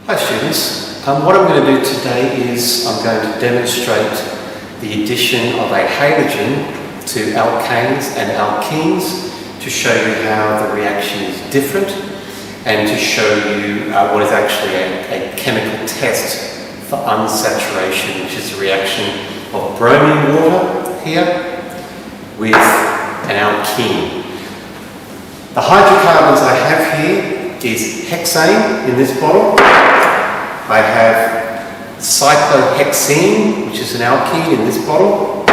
Hi students, what I'm going to do today is I'm going to demonstrate the addition of a halogen to alkanes and alkenes to show you how the reaction is different and to show you what is actually a chemical test for unsaturation, which is a reaction of bromine water here with an alkene. The hydrocarbons I have here is hexane in this bottle. I have cyclohexene, which is an alkene in this bottle.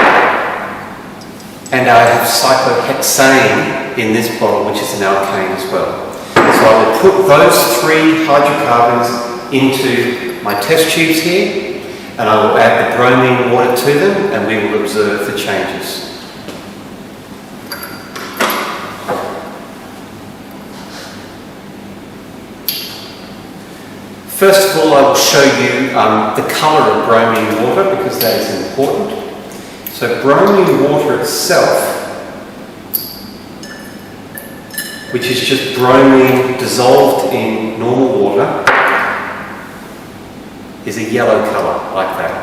And I have cyclohexane in this bottle, which is an alkane as well. So I will put those three hydrocarbons into my test tubes here, and I will add the bromine water to them, and we will observe the changes. First of all, I will show you the colour of bromine water because that is important. So bromine water itself, which is just bromine dissolved in normal water, is a yellow colour like that.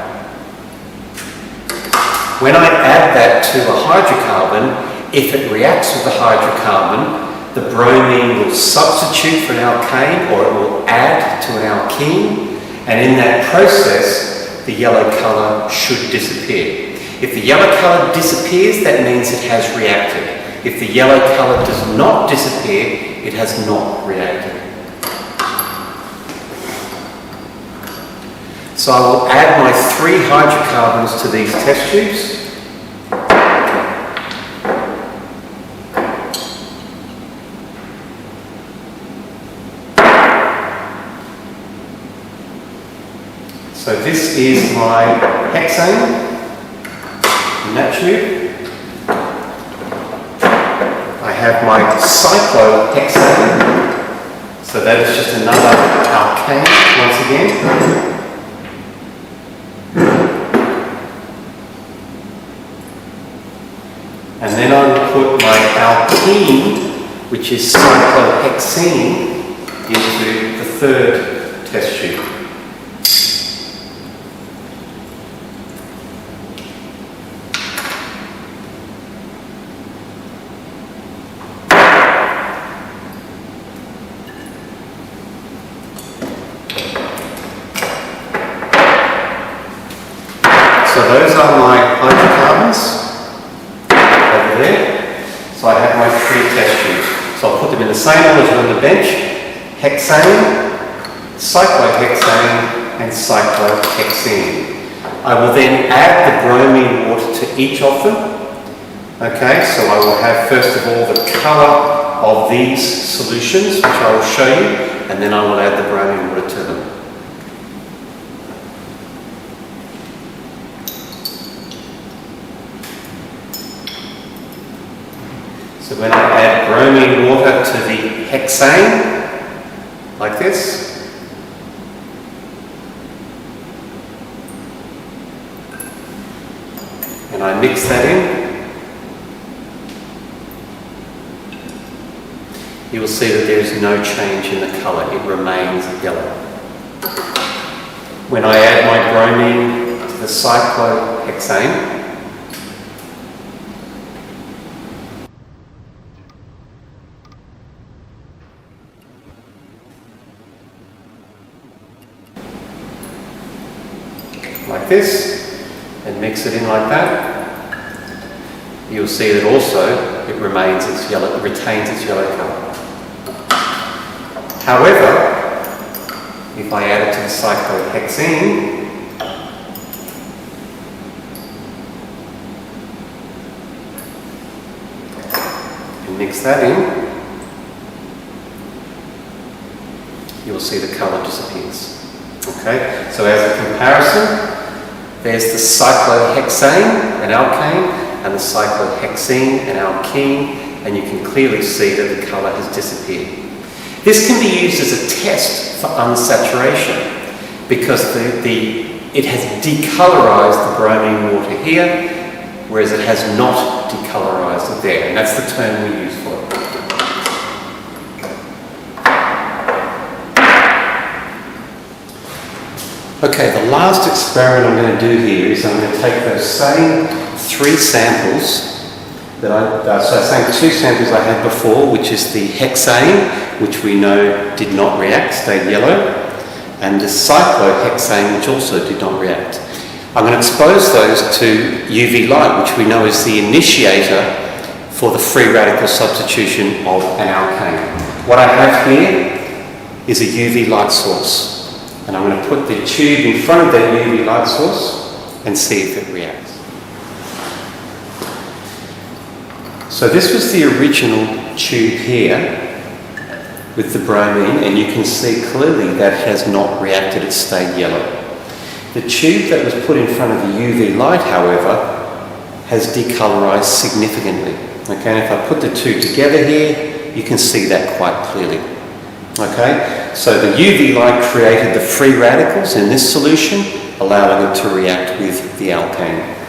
When I add that to a hydrocarbon, if it reacts with the hydrocarbon, the bromine will substitute for an alkane, or it will add to an alkene, and in that process the yellow colour should disappear. If the yellow colour disappears, that means it has reacted. If the yellow colour does not disappear, it has not reacted. So I will add my three hydrocarbons to these test tubes. So this is my hexane in that tube. I have my cyclohexane. So that is just another alkane once again. And then I will put my alkene, which is cyclohexene, into the third test tube. So those are my hydrocarbons over there. So I have my three test tubes. So I'll put them in the same order on the bench: hexane, cyclohexane, and cyclohexene. I will then add the bromine water to each of them. Okay, so I will have first of all the colour of these solutions, which I will show you, and then I will add the bromine water to them. So when I add bromine water to the hexane, like this, and I mix that in, you will see that there is no change in the colour, it remains yellow. When I add my bromine to the cyclohexane, like this, and mix it in like that, you'll see that also it retains its yellow colour. However, if I add it to the cyclohexene, and mix that in, you'll see the colour disappears. Okay, so as a comparison, there's the cyclohexane, an alkane, and the cyclohexene, an alkene, and you can clearly see that the colour has disappeared. This can be used as a test for unsaturation because it has decolorized the bromine water here, whereas it has not decolorized it there, and that's the term we use for it. Okay, the last experiment I'm going to do here is I'm going to take those same 3 samples two samples I had before, which is the hexane, which we know did not react, stayed yellow, and the cyclohexane, which also did not react. I'm going to expose those to UV light, which we know is the initiator for the free radical substitution of an alkane. What I have here is a UV light source, and I'm going to put the tube in front of that UV light source and see if it reacts. So this was the original tube here with the bromine, and you can see clearly that has not reacted, it stayed yellow. The tube that was put in front of the UV light, however, has decolorized significantly. Okay, and if I put the two together here, you can see that quite clearly. Okay, so the UV light created the free radicals in this solution, allowing it to react with the alkane.